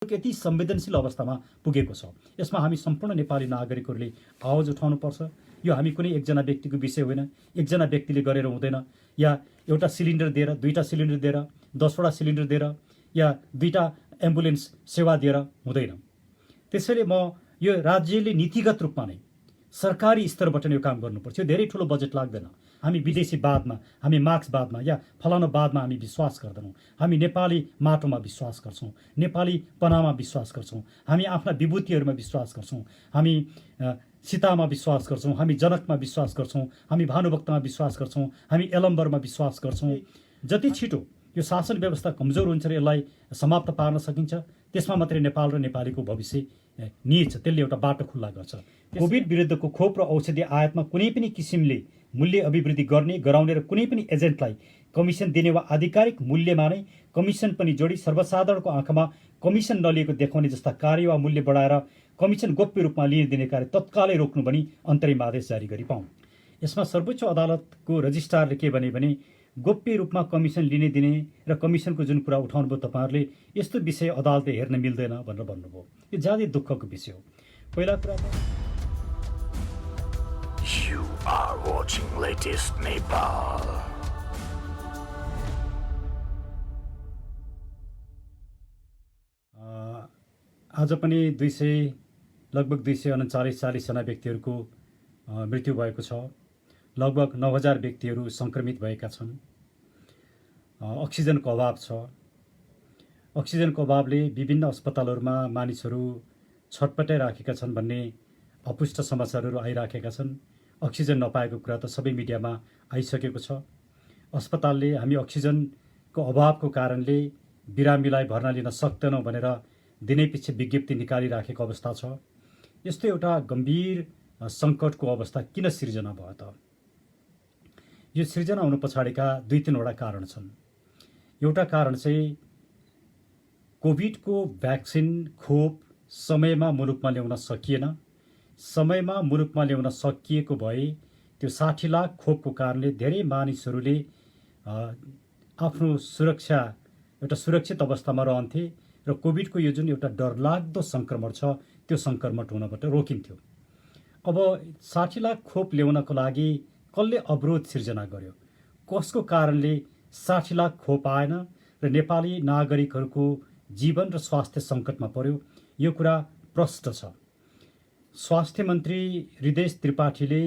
यति संवेदनशील अवस्थामा पुगेको छ। यसमा हामी सम्पूर्ण नेपाली नागरिकहरूले आवाज उठाउनुपर्छ। यो हामी कुनै एकजना व्यक्तिको विषय होइन, एकजना व्यक्तिले गरेर हुँदैन, या एउटा सिलिन्डर दिएर, दुईटा सिलिन्डर दिएर, 10वटा सिलिन्डर दिएर, या दुईटा एम्बुलेन्स सेवा दिएर हुँदैन। त्यसैले म यो राज्यले नीतिगत रूपमा नै सरकारी स्तरबाट यो काम गर्नुपर्छ। यो धेरै ठुलो बजेट लाग्दैन। हामी विदेशीवादमा, हामी मार्क्सवादमा या फलानुवादमा हामी विश्वास गर्दैनौँ। हामी नेपाली माटोमा विश्वास गर्छौँ, नेपाली पनामा विश्वास गर्छौँ, हामी आफ्ना विभूतिहरूमा विश्वास गर्छौँ, हामी सीतामा विश्वास गर्छौँ, हामी जनकमा विश्वास गर्छौँ, हामी भानुभक्तमा विश्वास गर्छौँ, हामी एलम्बरमा विश्वास गर्छौँ। जति छिटो यो शासन व्यवस्था कमजोर हुन्छ र यसलाई समाप्त पार्न सकिन्छ, त्यसमा मात्रै नेपाल र नेपालीको भविष्य निहित छ। त्यसले एउटा बाटो खुल्ला गर्छ। कोभिड विरुद्धको खोप र औषधि आयातमा कुनै पनि किसिमले मूल्य अभिवृद्धि गर्ने, गराउने र कुनै पनि एजेन्टलाई कमिसन दिने वा आधिकारिक मूल्यमा नै कमिसन पनि जोडी सर्वसाधारणको आँखामा कमिसन नलिएको देखाउने जस्ता कार्य वा मूल्य बढाएर कमिसन गोप्य रूपमा लिन दिने कार्य तत्कालै रोक्नु पनि अन्तरिम आदेश जारी गरी पाउँ। यसमा सर्वोच्च अदालतको रजिस्ट्रारले के भने गोप्य रूपमा कमिसन लिने दिने र कमिसनको जुन कुरा उठाउनुभयो तपाईँहरूले, यस्तो विषय अदालतले हेर्न मिल्दैन भनेर भन्नुभयो। यो ज्यादै दुःखको विषय हो। पहिला कुरा त You are watching latest Nepal. आज पनि लगभग 239 जना व्यक्तिहरूको मृत्यु भएको छ। लगभग 9000 व्यक्तिहरू सङ्क्रमित भएका छन्। अक्सिजनको अभाव छ। अक्सिजनको अभावले विभिन्न अस्पतालहरूमा मानिसहरू छटपटाइराखेका छन् भन्ने अपुष्ट समाचारहरू आइराखेका छन्। अक्सिजन नपाएको कुरा त सबै मिडियामा आइसकेको छ। अस्पतालले हामी अक्सिजनको अभावको कारणले बिरामीलाई भर्ना लिन सक्दैनौँ भनेर दिनैपिच्छे विज्ञप्ति निकालिराखेको अवस्था छ। यस्तो एउटा गम्भीर सङ्कटको अवस्था किन सिर्जना भयो त? यो सिर्जना हुनु पछाडिका 2-3वटा कारण छन्। एउटा कारण चाहिँ कोभिडको भ्याक्सिन खोप समयमा मुलुकमा ल्याउन सकिएन। समयमा मुलुकमा ल्याउन सकिएको भए त्यो 60 लाख खोपको कारणले धेरै मानिसहरूले आफ्नो एउटा सुरक्षित अवस्थामा रहन्थे र कोभिडको यो जुन एउटा डरलाग्दो सङ्क्रमण छ त्यो सङ्क्रमण हुनबाट रोकिन्थ्यो। अब 60 लाख खोप ल्याउनको लागि कसले अवरोध सिर्जना गर्यो? कसको कारणले 60 लाख खोप आएन र नेपाली नागरिकहरूको जीवन र स्वास्थ्य सङ्कटमा पर्यो? यो कुरा प्रष्ट छ। स्वास्थ्य मन्त्री हृदेश त्रिपाठीले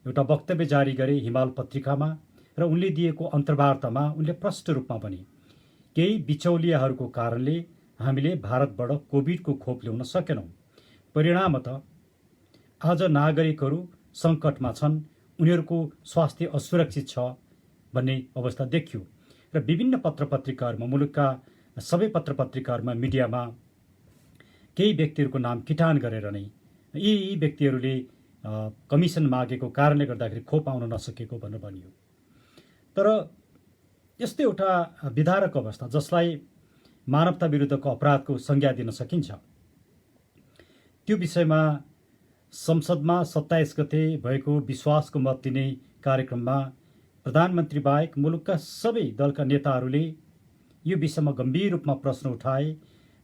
एउटा वक्तव्य जारी गरे हिमाल पत्रिकामा र उनले दिएको अन्तर्वार्तामा उनले प्रष्ट रूपमा भने केही बिचौलियाहरूको कारणले हामीले भारतबाट कोभिडको खोप ल्याउन सकेनौँ। परिणामतः आज नागरिकहरू सङ्कटमा छन्, उनीहरूको स्वास्थ्य असुरक्षित छ भन्ने अवस्था देखियो र विभिन्न पत्रपत्रिकाहरूमा, मुलुकका सबै पत्रपत्रिकाहरूमा, मिडियामा केही व्यक्तिहरूको नाम किटान गरेर नै यी व्यक्तिहरूले कमिसन मागेको कारणले गर्दाखेरि खोप आउन नसकेको भनेर भनियो। तर यस्तो एउटा विधारक अवस्था जसलाई मानवता विरुद्धको अपराधको संज्ञा दिन सकिन्छ, त्यो विषयमा संसदमा 27 गते भएको विश्वासको मत दिने कार्यक्रममा प्रधानमन्त्री बाहेक मुलुकका सबै दलका नेताहरूले यो विषयमा गम्भीर रूपमा प्रश्न उठाए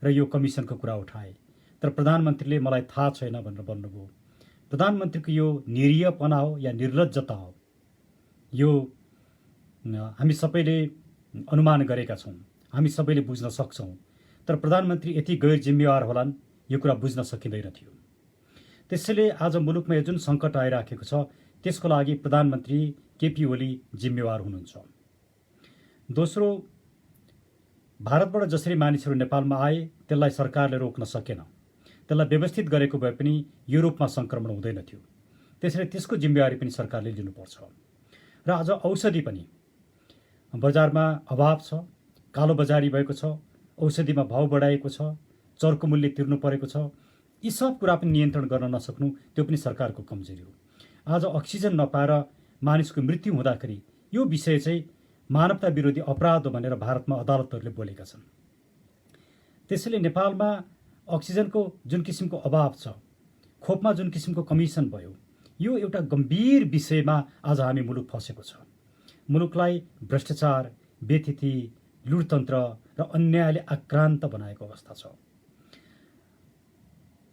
र यो कमिसनको कुरा उठाए। तर प्रधानमन्त्रीले मलाई थाहा छैन भनेर भन्नुभयो। प्रधानमन्त्रीको यो निरीहपना हो या निर्लज्जता हो, यो हामी सबैले अनुमान गरेका छौँ, हामी सबैले बुझ्न सक्छौँ। तर प्रधानमन्त्री यति गैर जिम्मेवार होलान् यो कुरा बुझ्न सकिँदैन थियो। त्यसैले आज मुलुकमा यो जुन सङ्कट आइराखेको छ त्यसको लागि प्रधानमन्त्री केपी ओली जिम्मेवार हुनुहुन्छ। दोस्रो, भारतबाट जसरी मानिसहरू नेपालमा आए त्यसलाई सरकारले रोक्न सकेन। त्यसलाई व्यवस्थित गरेको भए पनि यो रूपमा सङ्क्रमण हुँदैन थियो। त्यसैले त्यसको जिम्मेवारी पनि सरकारले लिनुपर्छ। र आज औषधि पनि बजारमा अभाव छ, कालोबजारी भएको छ, औषधिमा भाउ बढाएको छ, चर्को मूल्य तिर्नु परेको छ। यी सब कुरा पनि नियन्त्रण गर्न नसक्नु त्यो पनि सरकारको कमजोरी हो। आज अक्सिजन नपाएर मानिसको मृत्यु हुँदाखेरि यो विषय चाहिँ मानवता विरोधी अपराध हो भनेर भारतमा अदालतहरूले बोलेका छन्। त्यसैले नेपालमा अक्सिजनको जुन किसिमको अभाव छ, खोपमा जुन किसिमको कमिसन भयो, यो एउटा गम्भीर विषयमा आज हामी मुलुक फसेको छ। मुलुकलाई भ्रष्टाचार, बेथिति, लुटतन्त्र र अन्यायले आक्रान्त बनाएको अवस्था छ।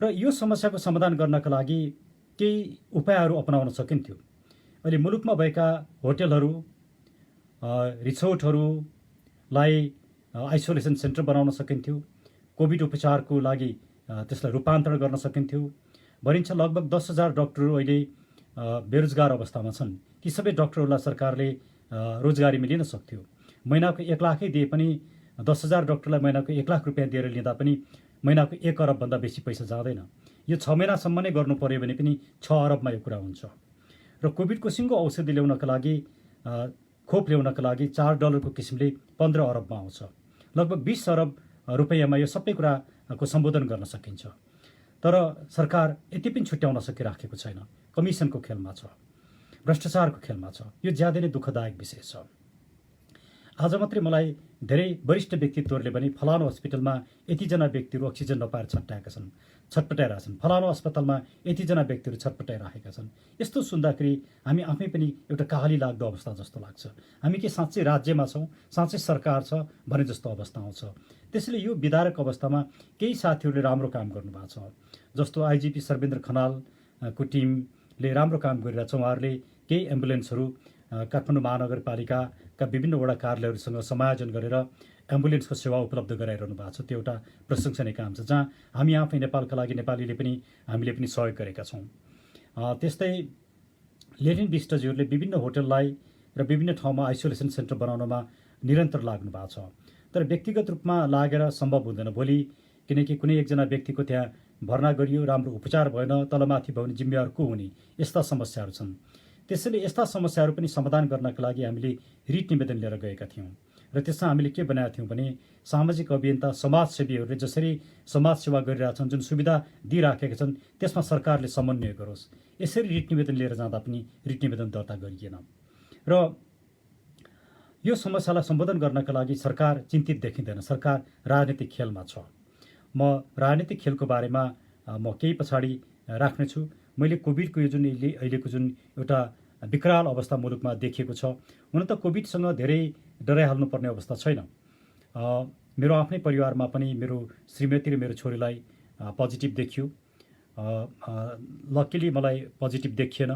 र यो समस्याको समाधान गर्नका लागि केही उपायहरू अपनाउन सकिन्थ्यो। अहिले मुलुकमा भएका होटलहरू, रिसोर्टहरूलाई आइसोलेसन सेन्टर बनाउन सकिन्थ्यो। कोभिड उपचारको लागि त्यसलाई रूपान्तरण गर्न सकिन्थ्यो। भनिन्छ लगभग 10,000 डक्टरहरू अहिले बेरोजगार अवस्थामा छन्। ती सबै डक्टरहरूलाई सरकारले रोजगारीमा लिन सक्थ्यो। महिनाको 1 लाखै दिए पनि 10,000 डक्टरलाई महिनाको 1 लाख रुपियाँ दिएर लिँदा पनि महिनाको 1 अरबभन्दा बेसी पैसा जाँदैन। यो 6 महिनासम्म नै गर्नु पर्यो भने पनि 6 अरबमा यो कुरा हुन्छ। र कोभिडको सिङ्गो औषधि ल्याउनका लागि, खोप ल्याउनका लागि $4 किसिमले 15 अरबमा आउँछ। लगभग 20 अरब रुपियाँमा यो सबै कुराको सम्बोधन गर्न सकिन्छ। तर सरकार यति पनि छुट्याउन सकिराखेको छैन। कमिसनको खेलमा छ, भ्रष्टाचारको खेलमा छ। यो ज्यादै नै दुःखदायक विषय छ। आज मात्रै मलाई धेरै वरिष्ठ व्यक्तित्वहरूले पनि फलानु हस्पिटलमा यतिजना व्यक्तिहरू अक्सिजन नपाएर छटपटाइरहेका छन्, फलानु अस्पतालमा यतिजना व्यक्तिहरू छटपटाइरहेका छन्। यस्तो सुन्दाखेरि हामी आफै पनि एउटा काहली लाग्दो अवस्था जस्तो लाग्छ। हामी के साँच्चै राज्यमा छौँ, साँच्चै सरकार छ भने जस्तो अवस्था आउँछ। त्यसैले यो विदारक अवस्थामा केही साथीहरूले राम्रो काम गर्नुभएको छ। जस्तो आइजिपी सर्वेन्द्र खनालको टिमले राम्रो काम गरिरहेछ। उहाँहरूले केही एम्बुलेन्सहरू काठमाडौँ महानगरपालिकाका विभिन्न वडा कार्यालयहरूसँग समायोजन गरेर एम्बुलेन्सको सेवा उपलब्ध गराइरहनु भएको छ। त्यो एउटा प्रशंसनीय काम छ, जहाँ हामी आफै नेपालका लागि हामीले पनि सहयोग गरेका छौँ। त्यस्तै लेनिन विष्टज्यूहरूले विभिन्न होटललाई र विभिन्न ठाउँमा आइसोलेसन सेन्टर बनाउनमा निरन्तर लाग्नु भएको छ। तर व्यक्तिगत रूपमा लागेर सम्भव हुँदैन भोलि, किनकि कुनै एकजना व्यक्तिको त्यहाँ भर्ना गरियो, राम्रो उपचार भएन, तलमाथि भयो भने जिम्मेवार को हुने, यस्ता समस्याहरू छन्। त्यसैले यस्ता समस्याहरू पनि समाधान गर्नका लागि हामीले रिट निवेदन लिएर गएका थियौँ। र त्यसमा हामीले के बनाएका थियौँ भने सामाजिक अभियन्ता, समाजसेवीहरूले जसरी समाजसेवा गरिरहेछन्, जुन सुविधा दिइराखेका छन्, त्यसमा सरकारले समन्वय गरोस्। यसरी रिट निवेदन लिएर जाँदा पनि रिट निवेदन दर्ता गरिएन। र यो समस्यालाई सम्बोधन गर्नका लागि सरकार चिन्तित देखिँदैन। सरकार राजनीतिक खेलमा छ। म राजनीतिक खेलको बारेमा म केही पछाडि राख्नेछु। मैले कोभिडको यो जुन अहिलेको जुन एउटा विकराल अवस्था मुलुकमा देखिएको छ, हुन त कोभिडसँग धेरै डराइहाल्नुपर्ने अवस्था छैन। मेरो आफ्नै परिवारमा पनि मेरो श्रीमती र मेरो छोरीलाई पोजिटिभ देखियो। लकिली मलाई पोजिटिभ देखिएन।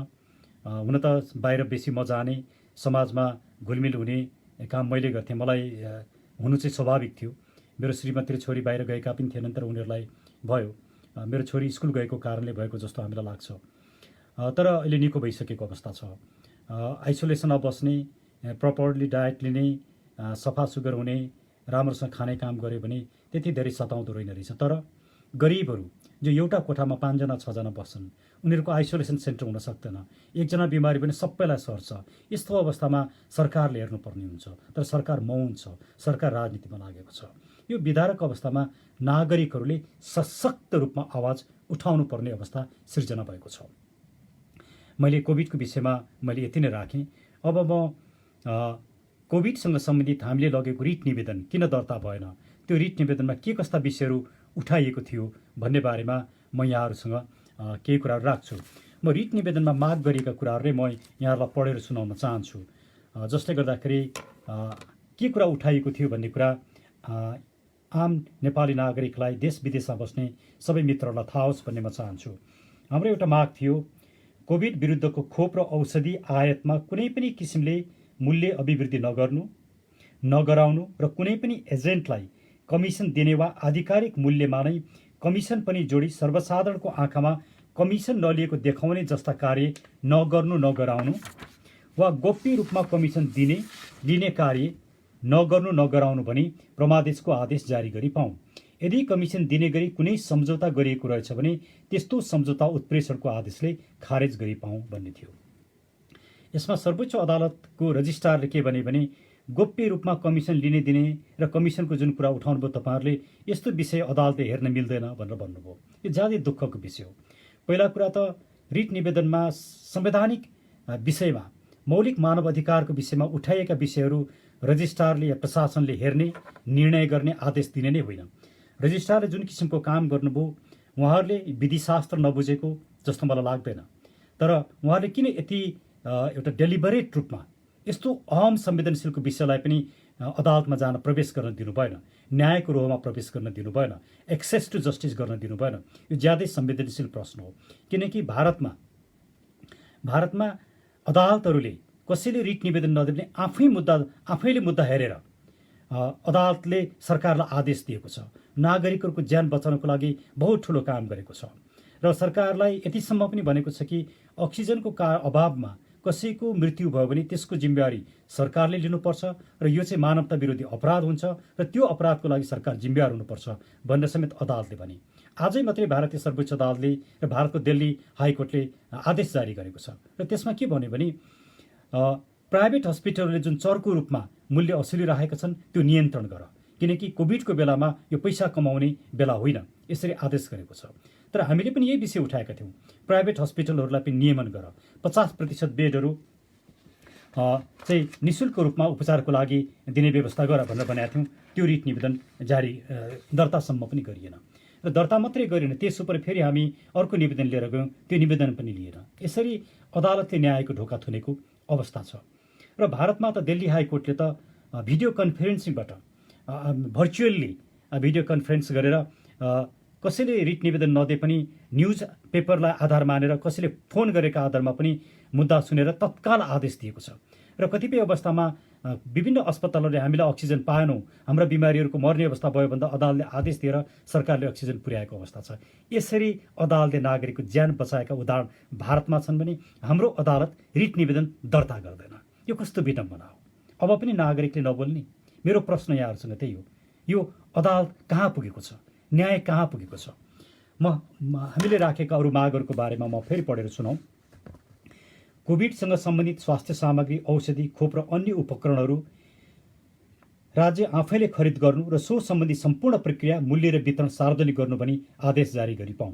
हुन त बाहिर बेसी म जाने, समाजमा घुलमिल हुने काम मैले गर्थेँ। मलाई हुनु चाहिँ स्वाभाविक थियो। मेरो श्रीमती र छोरी बाहिर गएका पनि थिएनन्, तर उनीहरूलाई भयो। मेरो छोरी स्कुल गएको कारणले भएको जस्तो हामीलाई लाग्छ। तर अहिले निको भइसकेको अवस्था छ। आइसोलेसनमा बस्ने, प्रपरली डायट लिने, सफा सुग्घर हुने, राम्रोसँग खाने काम गऱ्यो भने त्यति धेरै सताउँदो रहेन रहेछ। तर गरिबहरू जो एउटा कोठामा 5 जना 6 जना बस्छन्, उनीहरूको आइसोलेसन सेन्टर हुन सक्दैन। एकजना बिमारी पनि सबैलाई सर्छ। यस्तो अवस्थामा सरकारले हेर्नुपर्ने हुन्छ। तर सरकार मौन छ, सरकार राजनीतिमा लागेको छ। यो विदारक अवस्थामा नागरिकहरूले सशक्त रूपमा आवाज उठाउनु पर्ने अवस्था सिर्जना भएको छ। मैले कोभिडको विषयमा मैले यति नै राखेँ। अब म कोभिडसँग सम्बन्धित हामीले लगेको रिट निवेदन किन दर्ता भएन, त्यो रिट निवेदनमा के कस्ता विषयहरू उठाइएको थियो भन्ने बारेमा म यहाँहरूसँग केही कुराहरू राख्छु। म रिट निवेदनमा माग गरिएका कुराहरूले म यहाँहरूलाई पढेर सुनाउन चाहन्छु। जसले गर्दाखेरि के कुरा उठाइएको थियो भन्ने कुरा आम नेपाली नागरिकलाई, देश विदेशमा बस्ने सबै मित्रहरूलाई थाहा होस् भन्ने म चाहन्छु। हाम्रो एउटा माग थियो, कोभिड विरुद्धको खोप र औषधि आयातमा कुनै पनि किसिमले मूल्य अभिवृद्धि नगराउनु र कुनै पनि एजेन्टलाई कमिसन दिने वा आधिकारिक मूल्यमा नै कमिसन पनि जोडी सर्वसाधारणको आँखामा कमिसन नलिएको देखाउने जस्ता कार्य नगराउनु वा गोप्य रूपमा कमिसन लिने कार्य नगराउनु भनी प्रमादेशको आदेश जारी गरी पाऊँ। यदि कमिसन दिने गरी कुनै सम्झौता गरिएको रहेछ भने त्यस्तो सम्झौता उत्प्रेषणको आदेशले खारेज गरी पाऊँ भन्ने थियो। यसमा सर्वोच्च अदालतको रजिस्ट्रारले के भने गोप्य रूपमा कमिसन लिने दिने र कमिसनको जुन कुरा उठाउनुभयो तपाईँहरूले, यस्तो विषय अदालतले हेर्न मिल्दैन भनेर भन्नुभयो। यो ज्यादै दुःखको विषय हो। पहिला कुरा त रिट निवेदनमा संवैधानिक विषयमा, मौलिक मानव अधिकारको विषयमा उठाइएका विषयहरू रजिस्ट्रारले या प्रशासनले हेर्ने, निर्णय गर्ने, आदेश दिने नै होइन। रजिस्ट्रारले जुन किसिमको काम गर्नुभयो, उहाँहरूले विधिशास्त्र नबुझेको जस्तो मलाई लाग्दैन। तर उहाँहरूले किन यति एउटा डेलिबरेट रूपमा यस्तो अहम संवेदनशीलको विषयलाई पनि अदालतमा जान प्रवेश गर्न दिनु भएन, न्यायको रोहमा प्रवेश गर्न दिनु भएन, एक्सेस टु जस्टिस गर्न दिनु भएन। यो ज्यादै संवेदनशील प्रश्न हो, किनकि भारतमा अदालतहरूले कसैले रिट निवेदन नदिए पनि आफैले मुद्दा हेरेर अदालतले सरकारलाई आदेश दिएको छ। नागरिकहरूको ज्यान बचाउनको लागि बहुत ठुलो काम गरेको छ र सरकारलाई यतिसम्म पनि भनेको छ कि अक्सिजनको अभावमा कसैको मृत्यु भयो भने त्यसको जिम्मेवारी सरकारले लिनुपर्छ र यो चाहिँ मानवता विरोधी अपराध हुन्छ र त्यो अपराधको लागि सरकार जिम्मेवार हुनुपर्छ भनेर समेत अदालतले भने। आजै मात्रै भारतीय सर्वोच्च अदालतले र भारतको दिल्ली हाइकोर्टले आदेश जारी गरेको छ र त्यसमा के भन्यो भने प्राइभेट हस्पिटलहरूले जुन चर्को रूपमा मूल्य असुलिरहेका छन् त्यो नियन्त्रण गर, किनकि कोभिडको बेलामा यो पैसा कमाउने बेला होइन, यसरी आदेश गरेको छ। तर हामीले पनि यही विषय उठाएका थियौँ, प्राइभेट हस्पिटलहरूलाई पनि नियमन गर, 50% बेडहरू चाहिँ निःशुल्क रूपमा उपचारको लागि दिने व्यवस्था गर भनेर भनेका थियौँ। त्यो रिट निवेदन जारी दर्तासम्म पनि गरिएन र दर्ता मात्रै गरिएन, त्यस उप फेरि हामी अर्को निवेदन लिएर गयौँ, त्यो निवेदन पनि लिएन। यसरी अदालतले न्यायको ढोका थुनेको अवस्था छ। र भारतमा त दिल्ली हाइकोर्टले त भिडियो कन्फरेन्सिङबाट भर्चुअल्ली भिडियो कन्फरेन्स गरेर कसैले रिट निवेदन नदिए पनि न्युज पेपरलाई आधार मानेर कसैले फोन गरेका आधारमा पनि मुद्दा सुनेर तत्काल आदेश दिएको छ। र कतिपय अवस्थामा विभिन्न अस्पतालहरूले हामीलाई अक्सिजन पाएनौँ, हाम्रा बिमारीहरूको मर्ने अवस्था भयो भन्दा अदालतले आदेश दिएर सरकारले अक्सिजन पुर्याएको अवस्था छ। यसरी अदालतले नागरिकको ज्यान बचाएका उदाहरण भारतमा छन् भने हाम्रो अदालत रिट निवेदन दर्ता गर्दैन। यो कस्तो विडम्बना हो। अब पनि नागरिकले नबोल्ने? मेरो प्रश्न यहाँहरूसँग त्यही हो, यो अदालत कहाँ पुगेको छ, न्याय कहाँ पुगेको छ? हामीले राखेका अरू मागहरूको बारेमा म फेरि पढेर सुनाउँ। कोभिडसँग सम्बन्धित स्वास्थ्य सामग्री, औषधि, खोप र अन्य उपकरणहरू राज्य आफैले खरिद गर्नु र सो सम्बन्धी सम्पूर्ण प्रक्रिया, मूल्य र वितरण सार्वजनिक गर्नु भनी आदेश जारी गरी पाउँ।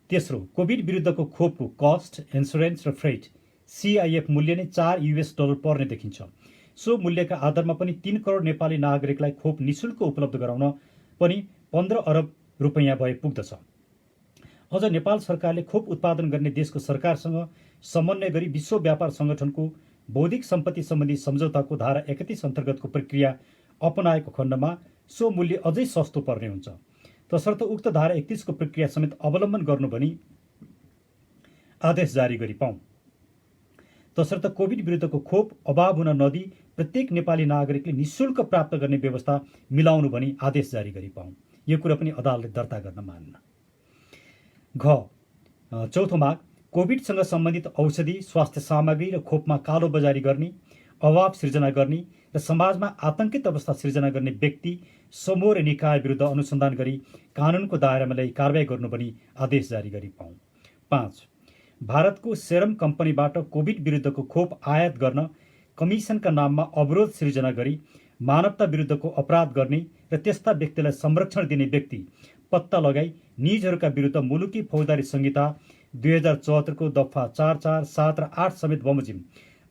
तेस्रो, कोभिड विरुद्धको खोपको कस्ट, इन्सुरेन्स र फ्रेट CIF मूल्य नै $4 पर्ने देखिन्छ। सो मूल्यका आधारमा पनि 3 करोड नेपाली नागरिकलाई खोप निःशुल्क उपलब्ध गराउन पनि 15 अरब रुपैयाँ भए पुग्दछ। अझ नेपाल सरकारले खोप उत्पादन गर्ने देशको सरकारसँग समन्वय गरी विश्व व्यापार सङ्गठनको बौद्धिक सम्पत्ति सम्बन्धी सम्झौताको धारा 31 अन्तर्गतको प्रक्रिया अपनाएको खण्डमा सो मूल्य अझै सस्तो पर्ने हुन्छ। तसर्थ उक्त धारा 31 को प्रक्रिया समेत अवलम्बन गर्नु भनी आदेश जारी गरी पाउँ। तसर्थ कोभिड विरुद्धको खोप अभाव हुन नदी प्रत्येक नेपाली नागरिकले निःशुल्क प्राप्त गर्ने व्यवस्था मिलाउनु भनी आदेश जारी गरी पाउँ। यो कुरा पनि अदालतले दर्ता गर्न मान्न। चौथो माग, कोभिडसँग सम्बन्धित औषधि, स्वास्थ्य सामग्री र खोपमा कालो बजारी गर्ने, अभाव सिर्जना गर्ने र समाजमा आतंकित अवस्था सिर्जना गर्ने व्यक्ति, समूह र निकाय विरुद्ध अनुसन्धान गरी कानुनको दायरामा ल्याई कारबाही गर्नु भनी आदेश जारी गरी पाउँ। 5. भारतको सेरम कम्पनीबाट कोभिड विरुद्धको खोप आयात गर्न कमिसनका नाममा अवरोध सिर्जना गरी मानवता विरुद्धको अपराध गर्ने र त्यस्ता व्यक्तिलाई संरक्षण दिने व्यक्ति पत्ता लगाई निजहरूका विरुद्ध मुलुकी फौजदारी संहिता 2074 को दफा 4, 4, 7 र 8 समेत बमोजिम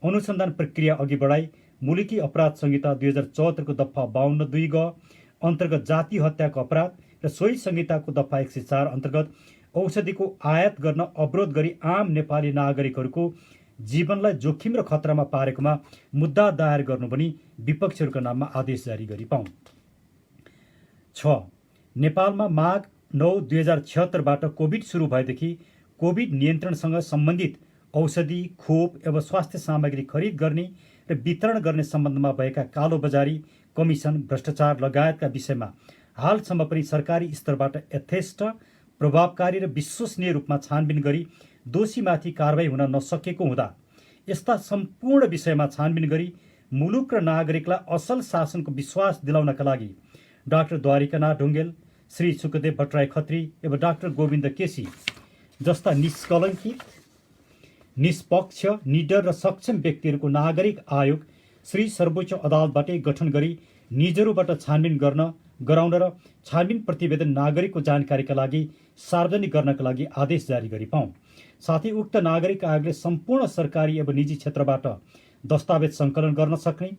अनुसन्धान प्रक्रिया अघि बढाई मुलुकी अपराध संहिता 2074 को दफा 52(2) ग अन्तर्गत जातीय हत्याको अपराध र सोही संहिताको दफा 104 अन्तर्गत औषधिको आयात गर्न अवरोध गरी आम नेपाली नागरिकहरूको जीवनलाई जोखिम र खतरामा पारेकोमा मुद्दा दायर गर्नु पनि विपक्षीहरूका नाममा आदेश जारी गरी पाउँ। 6. नेपालमा माघ 9, 2076 कोभिड सुरु भएदेखि कोभिड नियन्त्रणसँग सम्बन्धित औषधि, खोप एवं स्वास्थ्य सामग्री खरिद गर्ने र वितरण गर्ने सम्बन्धमा भएका कालोबजारी, कमिसन, भ्रष्टाचार लगायतका विषयमा हालसम्म पनि सरकारी स्तरबाट यथेष्ट, प्रभावकारी र विश्वसनीय रूपमा छानबिन गरी दोषीमाथि कारबाही हुन नसकेको हुँदा यस्ता सम्पूर्ण विषयमा छानबिन गरी मुलुक र नागरिकलाई असल शासनको विश्वास दिलाउनका लागि डाक्टर द्वारिकानाथ ढुङ्गेल, श्री सुखदेव भट्टराई खत्री एवं डाक्टर गोविन्द केसी जस्ता निष्कलङ्कित, निष्पक्ष, निडर र सक्षम व्यक्तिहरूको नागरिक आयोग श्री सर्वोच्च अदालतबाटै गठन गरी निजहरूबाट छानबिन गराउन र छानबिन प्रतिवेदन नागरिकको जानकारीका लागि सार्वजनिक गर्नका लागि आदेश जारी गरी पाउँ। साथै उक्त नागरिक आयोगले सम्पूर्ण सरकारी एवं निजी क्षेत्रबाट दस्तावेज सङ्कलन गर्न सक्ने,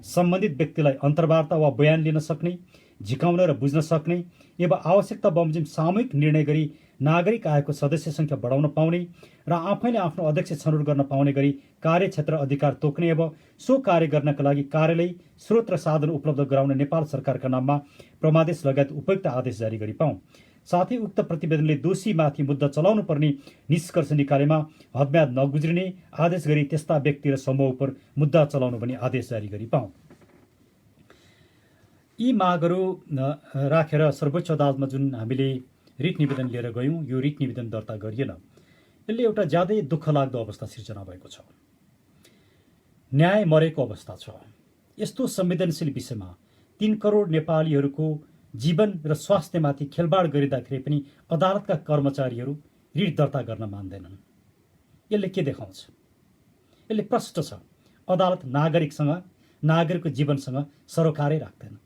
सम्बन्धित व्यक्तिलाई अन्तर्वार्ता वा बयान लिन सक्ने, झिकाउन र बुझ्न सक्ने एवं आवश्यकता बमोजिम सामूहिक निर्णय गरी नागरिक आयोगको सदस्य सङ्ख्या बढाउन पाउने र आफैले आफ्नो अध्यक्ष छनौट गर्न पाउने गरी कार्यक्षेत्र अधिकार तोक्ने एवं सो कार्य गर्नका लागि कार्यालय स्रोत र साधन उपलब्ध गराउन नेपाल सरकारका नाममा प्रमादेश लगायत उपयुक्त आदेश जारी गरी पाऊँ। साथै उक्त प्रतिवेदनले दोषीमाथि मुद्दा चलाउनु पर्ने निष्कर्ष निकालेमा हदम्याद नगुज्रिने आदेश गरी त्यस्ता व्यक्ति र समूह उप मुद्दा चलाउनु पनि आदेश जारी गरी पाऊँ। यी मागहरू राखेर सर्वोच्च अदालतमा जुन हामीले रिट निवेदन लिएर गयौँ, यो रिट निवेदन दर्ता गरिएन। यसले एउटा ज्यादै दुःख लाग्दो अवस्था सिर्जना भएको छ। न्याय मरेको अवस्था छ। यस्तो संवेदनशील विषयमा 3 करोड नेपालीहरूको जीवन र स्वास्थ्यमाथि खेलबाड गरिँदाखेरि पनि अदालतका कर्मचारीहरू रिट दर्ता गर्न मान्दैनन्। यसले के देखाउँछ? यसले प्रष्ट छ अदालत नागरिकसँग, नागरिकको जीवनसँग सरोकारै राख्दैन।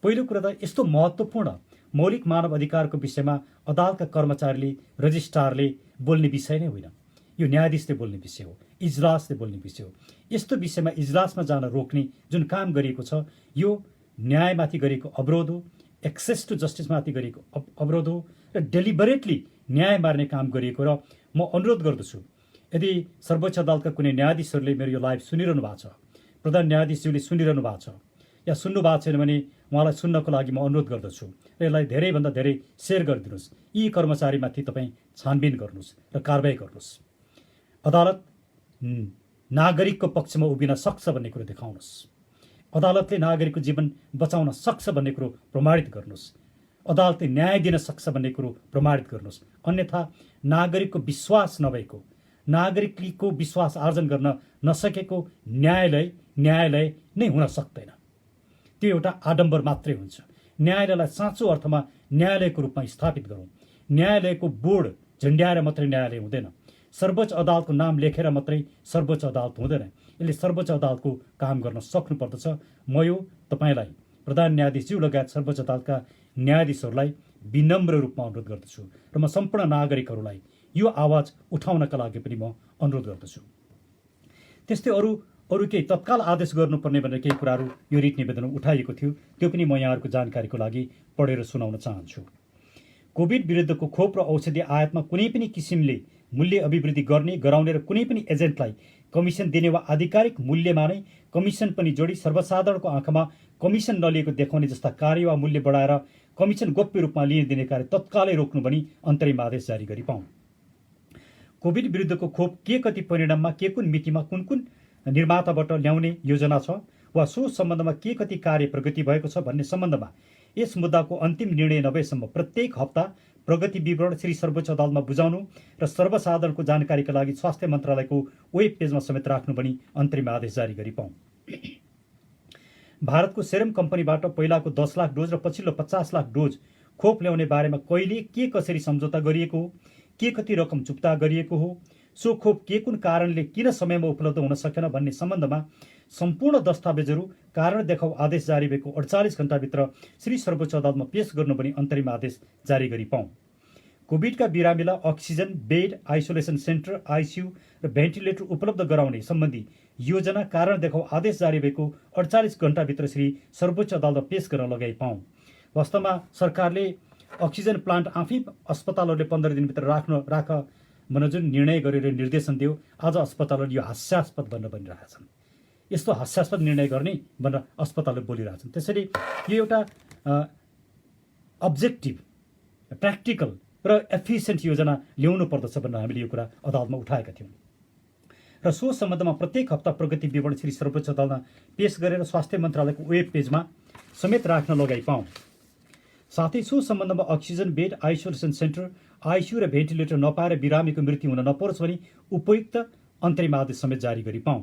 पहिलो कुरा त यस्तो महत्त्वपूर्ण मौलिक मानव अधिकारको विषयमा अदालतका कर्मचारीले, रजिस्ट्रारले बोल्ने विषय नै होइन। यो न्यायाधीशले बोल्ने विषय हो, इजलासले बोल्ने विषय हो। यस्तो विषयमा इजलासमा जान रोक्ने जुन काम गरिएको छ, यो न्यायमाथि गरेको अवरोध हो, एक्सेस टु जस्टिसमाथि गरेको अवरोध हो र डेलिबरेटली न्याय मार्ने काम गरिएको। र म अनुरोध गर्दछु, यदि सर्वोच्च अदालतका कुनै न्यायाधीशहरूले मेरो यो लाइभ सुनिरहनु भएको छ, प्रधान न्यायाधीशज्यूले सुनिरहनु भएको छ या सुन्नु भएको छैन भने उहाँलाई सुन्नको लागि म अनुरोध गर्दछु र यसलाई धेरैभन्दा धेरै सेयर गरिदिनुहोस्। यी कर्मचारीमाथि तपाईँ छानबिन गर्नुहोस् र कारबाही गर्नुहोस्। अदालत नागरिकको पक्षमा उभिन सक्छ भन्ने कुरो देखाउनुहोस्। अदालतले नागरिकको जीवन बचाउन सक्छ भन्ने कुरो प्रमाणित गर्नुहोस्। अदालतले न्याय दिन सक्छ भन्ने कुरो प्रमाणित गर्नुहोस्। अन्यथा नागरिकको विश्वास नभएको, नागरिकको विश्वास आर्जन गर्न नसकेको न्यायालय नै हुन सक्दैन। त्यो एउटा आडम्बर मात्रै हुन्छ। न्यायालयलाई साँचो अर्थमा न्यायालयको रूपमा स्थापित गरौँ। न्यायालयको बोर्ड झन्ड्याएर मात्रै न्यायालय हुँदैन। सर्वोच्च अदालतको नाम लेखेर मात्रै सर्वोच्च अदालत हुँदैन। यसले सर्वोच्च अदालतको काम गर्न सक्नुपर्दछ। म यो तपाईँलाई, प्रधान न्यायाधीशज्यू लगायत सर्वोच्च अदालतका न्यायाधीशहरूलाई विनम्र रूपमा अनुरोध गर्दछु र म सम्पूर्ण नागरिकहरूलाई यो आवाज उठाउनका लागि पनि म अनुरोध गर्दछु। त्यस्तै अरू केही तत्काल आदेश गर्नुपर्ने भनेर केही कुराहरू यो रिट निवेदनमा उठाइएको थियो, त्यो पनि म यहाँहरूको जानकारीको लागि पढेर सुनाउन चाहन्छु। कोभिड विरुद्धको खोप र औषधि आयातमा कुनै पनि किसिमले मूल्य अभिवृद्धि गराउने र कुनै पनि एजेन्टलाई कमिसन दिने वा आधिकारिक मूल्यमा नै कमिसन पनि जोडी सर्वसाधारणको आँखामा कमिसन नलिएको देखाउने जस्ता कार्य वा मूल्य बढाएर कमिसन गोप्य रूपमा लिन दिने कार्य तत्कालै रोक्नु पनि अन्तरिम आदेश जारी गरी पाऊँ। कोभिड विरुद्धको खोप के कति परिणाममा, के कुन मितिमा, कुन कुन निर्माताबाट ल्याउने योजना छ वा सो सम्बन्धमा के कति कार्य प्रगति भएको छ भन्ने सम्बन्धमा यस मुद्दाको अन्तिम निर्णय नभएसम्म प्रत्येक हप्ता प्रगति विवरण श्री सर्वोच्च अदालतमा बुझाउनु र सर्वसाधारणको जानकारीका लागि स्वास्थ्य मन्त्रालयको वेब पेजमा समेत राख्नु पनि अन्तरिम आदेश जारी गरी पाऊँ। भारतको सेरम कम्पनीबाट पहिलाको 10 लाख डोज र पछिल्लो 50 लाख डोज खोप ल्याउने बारेमा कहिले के कसरी सम्झौता गरिएको हो, के कति रकम चुक्ता गरिएको हो, सो खोप के कुन कारणले किन समयमा उपलब्ध हुन सकेन भन्ने सम्बन्धमा सम्पूर्ण दस्तावेजहरू कारण देखाउ आदेश जारी भएको 48 घण्टाभित्र श्री सर्वोच्च अदालतमा पेश गर्नु पनि अन्तरिम आदेश जारी गरी पाऊँ। कोभिडका बिरामीलाई oxygen bed, isolation centre, ICU र भेन्टिलेटर उपलब्ध गराउने सम्बन्धी योजना कारण देखाउ आदेश जारी भएको 48 घण्टाभित्र श्री सर्वोच्च अदालतमा पेश गर्न लगाइ पाऊँ। वास्तवमा सरकारले अक्सिजन प्लान्ट आफै अस्पतालहरूले 15 दिनभित्र राख भनेर जुन निर्णय गरेर निर्देशन दियो, आज अस्पतालहरूले यो हास्यास्पद बनिरहेछन्। यस्तो हास्यास्पद निर्णय गर्ने भनेर अस्पतालले बोलिरहेछन्। त्यसैले यो एउटा अब्जेक्टिभ, प्र्याक्टिकल र एफिसियन्ट योजना ल्याउनु पर्दछ भनेर हामीले यो कुरा अदालतमा उठाएका थियौँ र सो सम्बन्धमा प्रत्येक हप्ता प्रगति विवरण श्री सर्वोच्च अदालतमा पेश गरेर स्वास्थ्य मन्त्रालयको वेब पेजमा समेत राख्न लगाइ पाऊँ। साथै सो सम्बन्धमा oxygen bed, isolation centre, ICU र भेन्टिलेटर नपाएर बिरामीको मृत्यु हुन नपरोस् भनी उपयुक्त अन्तरिम आदेश समेत जारी गरी पाऊँ।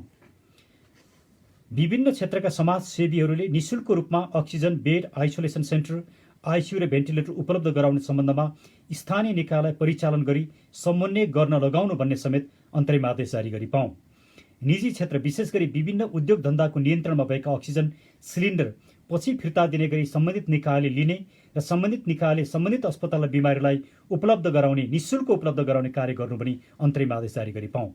विभिन्न क्षेत्रका समाजसेवीहरूले निःशुल्क रूपमा oxygen bed, isolation centre, ICU र भेन्टिलेटर उपलब्ध गराउने सम्बन्धमा स्थानीय निकायलाई परिचालन गरी समन्वय गर्न लगाउनु भन्ने समेत अन्तरिम आदेश जारी गरी पाऊँ। निजी क्षेत्र विशेष गरी विभिन्न उद्योग धन्दाको नियन्त्रणमा भएका अक्सिजन सिलिन्डर पछि फिर्ता दिने गरी सम्बन्धित निकायले लिने र सम्बन्धित निकायले सम्बन्धित अस्पताल बिमारीलाई उपलब्ध गराउने, निःशुल्क उपलब्ध गराउने कार्य गर्नु पनि अन्तरिम आदेश जारी गरी पाऊँ।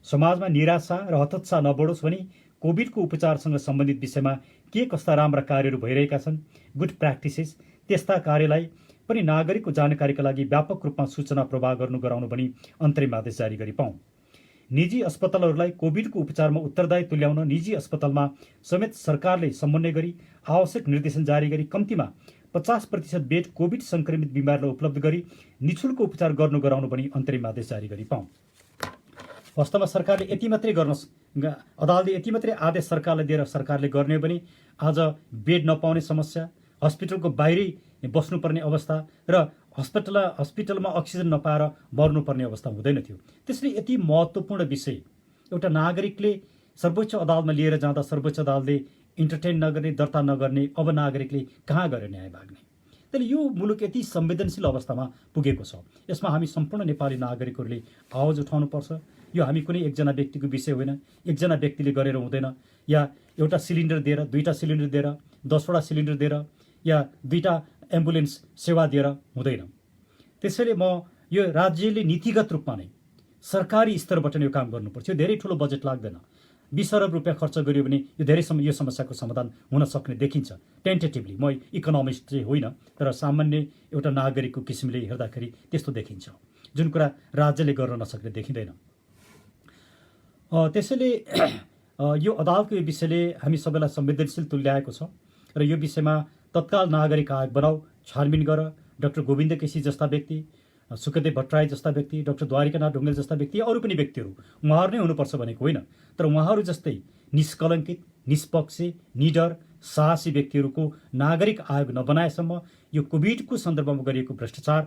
समाजमा निराशा र हतोत्साह नबढोस् भनी कोभिडको उपचारसँग सम्बन्धित विषयमा के कस्ता राम्रा कार्यहरू भइरहेका छन्, गुड प्र्याक्टिसेस, त्यस्ता कार्यलाई पनि नागरिकको जानकारीका लागि व्यापक रूपमा सूचना प्रवाह गराउनु पनि अन्तरिम आदेश जारी गरी पाऊँ। निजी अस्पतालहरूलाई कोभिडको उपचारमा उत्तरदायी तुल्याउन निजी अस्पतालमा समेत सरकारले समन्वय गरी आवश्यक निर्देशन जारी गरी कम्तीमा 50% बेड कोभिड संक्रमित बिमारलाई उपलब्ध गरी निःशुल्क उपचार गराउनु पनि अन्तरिम आदेश जारी गरी पाऊँ। वास्तवमा सरकारले यति मात्रै अदालतले यति मात्रै आदेश सरकारलाई दिएर सरकारले गर्ने पनि आज बेड नपाउने समस्या, हस्पिटलको बाहिरै बस्नुपर्ने अवस्था र हस्पिटलमा अक्सिजन नपाएर मर्नुपर्ने अवस्था हुँदैन थियो। त्यसले यति महत्त्वपूर्ण विषय एउटा नागरिकले सर्वोच्च अदालतमा लिएर जाँदा सर्वोच्च अदालतले इन्टरटेन नगर्ने, दर्ता नगर्ने, अब नागरिकले कहाँ गएर न्याय माग्ने? त्यसले यो मुलुक यति संवेदनशील अवस्थामा पुगेको छ। यसमा हामी सम्पूर्ण नेपाली नागरिकहरूले आवाज उठाउनुपर्छ। यो हामी कुनै एकजना व्यक्तिको विषय होइन, एकजना व्यक्तिले गरेर हुँदैन, या एउटा सिलिन्डर दिएर, 2टा सिलिन्डर दिएर, 10वटा सिलिन्डर दिएर, या 2टा एम्बुलेन्स सेवा दिएर हुँदैन। त्यसैले म यो राज्यले नीतिगत रूपमा नै सरकारी स्तरबाट नै यो काम गर्नुपर्छ। यो धेरै ठुलो बजेट लाग्दैन। 20 अरब रुपियाँ खर्च गरियो भने यो समस्याको समाधान हुन सक्ने देखिन्छ टेन्टेटिभली। म इकोनोमिस्ट चाहिँ होइन, तर सामान्य एउटा नागरिकको किसिमले हेर्दाखेरि त्यस्तो देखिन्छ, जुन कुरा राज्यले गर्न नसक्ने देखिँदैन। त्यसैले यो अदालतको यो विषयले हामी सबैलाई संवेदनशील तुल्याएको छ र यो विषयमा तत्काल नागरिक आयोग बनाऊ, छानबिन गर। डाक्टर गोविन्द केसी जस्ता व्यक्ति, सुखदेव भट्टराई जस्ता व्यक्ति, डाक्टर द्वारिकानाथ ढुङ्गेल जस्ता व्यक्ति, अरू पनि व्यक्तिहरू, उहाँहरू नै हुनुपर्छ भनेको होइन, तर उहाँहरू जस्तै निष्कलङ्कित, निष्पक्ष, निडर, साहसी व्यक्तिहरूको नागरिक आयोग नबनाएसम्म यो कोभिडको सन्दर्भमा गरिएको भ्रष्टाचार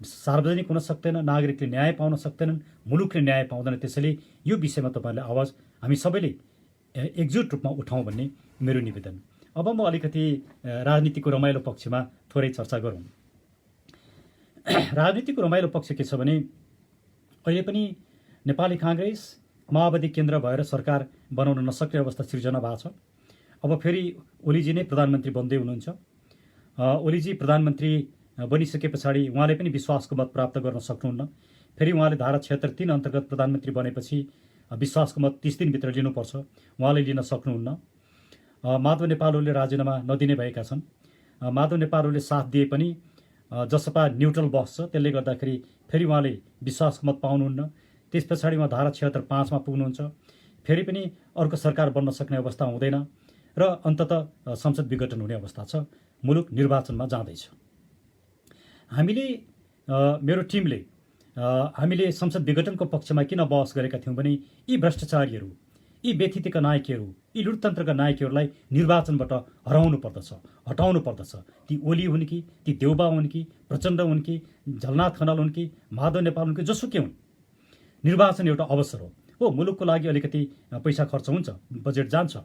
सार्वजनिक हुन सक्दैन, नागरिकले न्याय पाउन सक्दैनन्, मुलुकले न्याय पाउँदैन। त्यसैले यो विषयमा तपाईँहरूले आवाज हामी सबैले एकजुट रूपमा उठाउँ भन्ने मेरो निवेदन। अब म अलिकति राजनीतिको रमाइलो पक्षमा थोरै चर्चा गरौँ। राजनीतिको रमाइलो पक्ष के छ भने अहिले पनि नेपाली काङ्ग्रेस माओवादी केन्द्र भएर सरकार बनाउन नसक्ने अवस्था सिर्जना भएको छ। अब फेरि ओलीजी नै प्रधानमन्त्री बन्दै हुनुहुन्छ। ओलीजी प्रधानमन्त्री बनिसके पछाडि उहाँले पनि विश्वासको मत प्राप्त गर्न सक्नुहुन्न। फेरि उहाँले धारा 76(3) अन्तर्गत प्रधानमन्त्री बनेपछि विश्वासको मत 30 दिनभित्र लिनुपर्छ, उहाँले लिन सक्नुहुन्न। माधव नेपालहरूले राजीनामा नदिने भएका छन्। माधव नेपालहरूले साथ दिए पनि जसपा न्युट्रल बस्छ, त्यसले गर्दाखेरि फेरि उहाँले विश्वासको मत पाउनुहुन्न। त्यस पछाडि उहाँ धारा 76(5) मा पुग्नुहुन्छ। फेरि पनि अर्को सरकार बन्न सक्ने अवस्था हुँदैन र अन्ततः संसद विघटन हुने अवस्था छ। मुलुक निर्वाचनमा जाँदैछ। मेरो टिमले हामीले संसद विघटनको पक्षमा किन बहस गरेका थियौँ भने यी भ्रष्टाचारीहरू, यी व्यथितिका नायकहरू, यी लुटतन्त्रका नायकहरूलाई निर्वाचनबाट हटाउनु पर्दछ। ती ओली हुन् कि, ती देउबा हुन् कि, प्रचण्ड हुन् कि, झलनाथ खनाल हुन् कि, माधव नेपाल हुन् कि, जोसुकै हुन्, निर्वाचन एउटा अवसर हो। मुलुकको लागि अलिकति पैसा खर्च हुन्छ, बजेट जान्छ,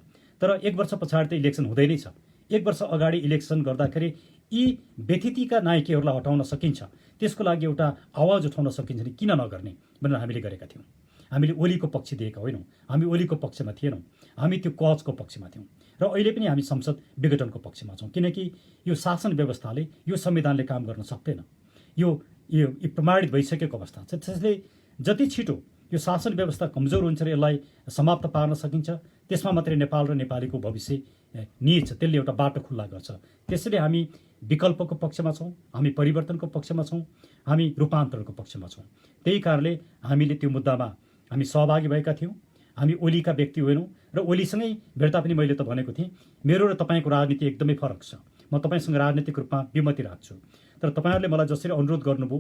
तर 1 वर्ष पछाडि त इलेक्सन हुँदै नै छ। 1 वर्ष अगाडि इलेक्सन गर्दाखेरि यी व्यथितिका नायकहरूलाई हटाउन सकिन्छ, त्यसको लागि एउटा आवाज उठाउन सकिन्छ नि किन नगर्ने भनेर हामीले गरेका थियौँ। हामीले ओलीको पक्ष दिएका होइनौँ, हामी ओलीको पक्षमा थिएनौँ, हामी त्यो कजको पक्षमा थियौँ र अहिले पनि हामी संसद विघटनको पक्षमा छौँ। किनकि यो शासन व्यवस्थाले, यो संविधानले काम गर्न सक्दैन। यो प्रमाणित भइसकेको अवस्था छ। त्यसैले जति छिटो यो शासन व्यवस्था कमजोर हुन्छ र यसलाई समाप्त पार्न सकिन्छ, त्यसमा मात्रै नेपाल र नेपालीको भविष्य निहित छ। त्यसले एउटा बाटो खुल्ला गर्छ। त्यसैले हामी विकल्पको पक्षमा छौँ, हामी परिवर्तनको पक्षमा छौँ, हामी रूपान्तरणको पक्षमा छौँ। त्यही कारणले हामीले त्यो मुद्दामा हामी सहभागी भएका थियौँ। हामी ओलीका व्यक्ति होइनौँ र ओलीसँगै भेट्दा पनि मैले त भनेको थिएँ, मेरो र तपाईँको राजनीति एकदमै फरक छ। म तपाईँसँग राजनीतिक रूपमा विमति राख्छु, तर तपाईँहरूले मलाई जसरी अनुरोध गर्नुभयो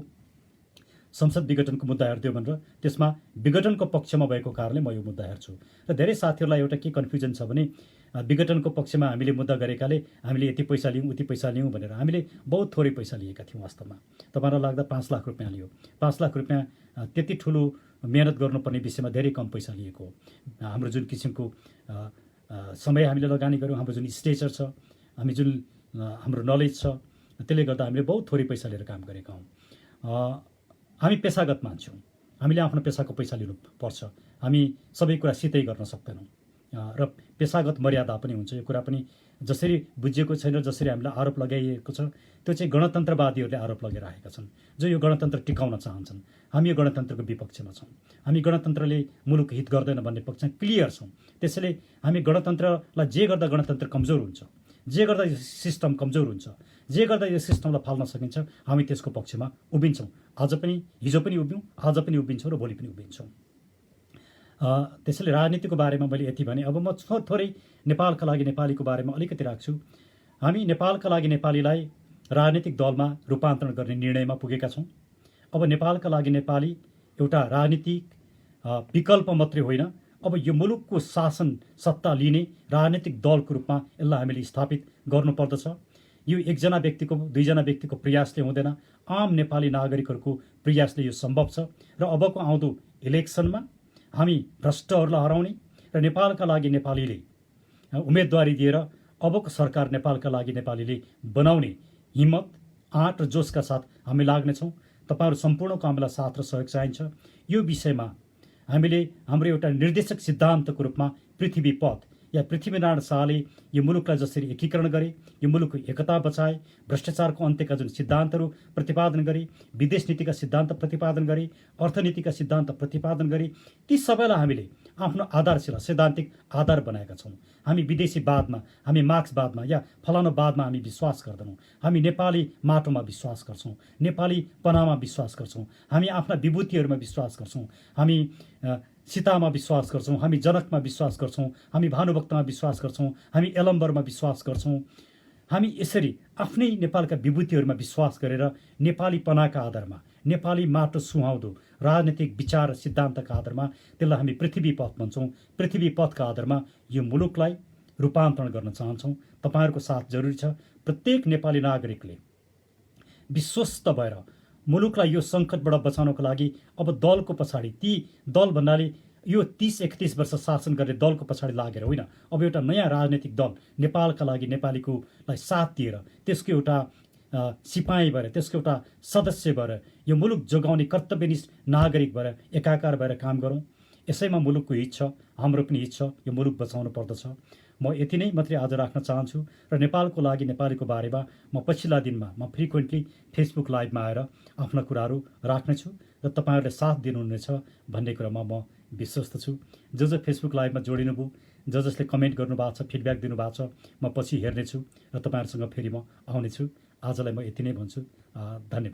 संसद विघटनको मुद्दा हेरिदियो भनेर, त्यसमा विघटनको पक्षमा भएको कारणले म यो मुद्दा हेर्छु। र धेरै साथीहरूलाई एउटा के कन्फ्युजन छ भने विघटनको पक्षमा हामीले मुद्दा गरेकाले हामीले यति पैसा लियौँ, उति पैसा लियौँ भनेर। हामीले बहुत थोरै पैसा लिएका थियौँ। वास्तवमा तपाईँलाई लाग्दा 5 लाख रुपियाँ लियो। 5 लाख रुपियाँ त्यति ठुलो मेहनत गर्नुपर्ने विषयमा धेरै कम पैसा लिएको हो। हाम्रो जुन किसिमको समय हामीले लगानी गऱ्यौँ, हाम्रो जुन स्टेचर छ, हाम्रो नलेज छ, त्यसले गर्दा हामीले बहुत थोरै पैसा लिएर काम गरेका हौँ। हामी पेसागत मान्छौँ, हामीले आफ्नो पेसाको पैसा लिनुपर्छ। हामी सबै कुरा सिधै गर्न सक्दैनौँ र पेसागत मर्यादा पनि हुन्छ। यो कुरा पनि जसरी बुझिएको छैन, जसरी हामीलाई आरोप लगाइएको छ, त्यो चाहिँ गणतन्त्रवादीहरूले आरोप लगाइरहेका छन्, जो यो गणतन्त्र टिकाउन चाहन्छन्। हामी यो गणतन्त्रको विपक्षमा छौँ। हामी गणतन्त्रले मुलुक हित गर्दैन भन्ने पक्षमा क्लियर छौँ। त्यसैले हामी गणतन्त्रलाई जे गर्दा गणतन्त्र कमजोर हुन्छ, जे गर्दा यो सिस्टम कमजोर हुन्छ, जे गर्दा यो सिस्टमलाई फाल्न सकिन्छ, हामी त्यसको पक्षमा उभिन्छौँ। आज पनि, हिजो पनि उभियौँ, आज पनि उभिन्छौँ र भोलि पनि उभिन्छौँ। त्यसैले राजनीतिको बारेमा मैले यति भने। अब म थोरै नेपालका लागि नेपालीको बारेमा अलिकति राख्छु। हामी नेपालका लागि नेपालीलाई राजनीतिक दलमा रूपान्तरण गर्ने निर्णयमा पुगेका छौँ। अब नेपालका लागि नेपाली एउटा राजनीतिक विकल्प मात्रै होइन, अब यो मुलुकको शासन सत्ता लिने राजनीतिक दलको रूपमा यसलाई हामीले स्थापित गर्नुपर्दछ। यो एकजना व्यक्तिको, दुईजना व्यक्तिको प्रयासले हुँदैन, आम नेपाली नागरिकहरूको प्रयासले यो सम्भव छ। र अबको आउँदो इलेक्सनमा हामी भ्रष्टहरूलाई हराउने र नेपालका लागि नेपालीले उम्मेदवारी दिएर अबको सरकार नेपालका लागि नेपालीले बनाउने हिम्मत, आँट र जोसका साथ हामी लाग्नेछौँ। तपाईँहरू सम्पूर्णको हामीलाई साथ र सहयोग चाहिन्छ। यो विषयमा हामीले हाम्रो एउटा निर्देशक सिद्धान्तको रूपमा पृथ्वी पथ या पृथ्वीनारायण शाहले यो मुलुकलाई जसरी एकीकरण गरे, यो मुलुकको एकता बचाए, भ्रष्टाचारको अन्त्यका जुन सिद्धान्तहरू प्रतिपादन गरे, विदेश नीतिका सिद्धान्त प्रतिपादन गरे, अर्थनीतिका सिद्धान्त प्रतिपादन गरे, ती सबैलाई हामीले आफ्नो आधारशिला, सैद्धान्तिक आधार बनाएका छौँ। हामी विदेशीवादमा, हामी मार्क्सवादमा या फलानुवादमा हामी विश्वास गर्दैनौँ। हामी नेपाली माटोमा विश्वास गर्छौँ, नेपालीपनामा विश्वास गर्छौँ, हामी आफ्ना विभूतिहरूमा विश्वास गर्छौँ, हामी सीतामा विश्वास गर्छौँ, हामी जनकमा विश्वास गर्छौँ, हामी भानुभक्तमा विश्वास गर्छौँ, हामी यलम्बरमा विश्वास गर्छौँ। हामी यसरी आफ्नै नेपालका विभूतिहरूमा विश्वास गरेर नेपालीपनाका आधारमा, नेपाली माटो सुहाउँदो राजनीतिक विचार र सिद्धान्तका आधारमा त्यसलाई हामी पृथ्वी पथ भन्छौँ। पृथ्वी पथका आधारमा यो मुलुकलाई रूपान्तरण गर्न चाहन्छौँ। तपाईँहरूको साथ जरुरी छ। प्रत्येक नेपाली नागरिकले विश्वस्त भएर मुलुकलाई यो सङ्कटबाट बचाउनको लागि अब दलको पछाडि, ती दल भन्नाले यो 30-31 वर्ष शासन गर्ने दलको पछाडि लागेर होइन, अब एउटा नयाँ राजनीतिक दल नेपालका लागि नेपालीकोलाई साथ दिएर त्यसको एउटा सिपाही भएर, त्यसको एउटा सदस्य भएर यो मुलुक जोगाउने कर्तव्यनिष्ठ नागरिक भएर एकाकार भएर काम गरौँ। यसैमा मुलुकको हित छ, हाम्रो पनि हित छ। यो मुलुक बचाउनु पर्दछ। म यति नै मात्रै आज राख्न चाहन्छु र नेपालको लागि नेपालीको बारेमा म पछिल्ला दिनमा म फ्रिक्वेन्टली फेसबुक लाइभमा आएर आफ्ना कुराहरू राख्नेछु र तपाईँहरूले साथ दिनुहुनेछ भन्ने कुरामा म विश्वस्त छु। जो फेसबुक लाइभमा जोडिनुभयो, जसले कमेन्ट गर्नुभएको छ, फिडब्याक दिनुभएको छ, म पछि हेर्नेछु र तपाईँहरूसँग फेरि म आउनेछु। आजलाई म यति नै भन्छु। धन्यवाद।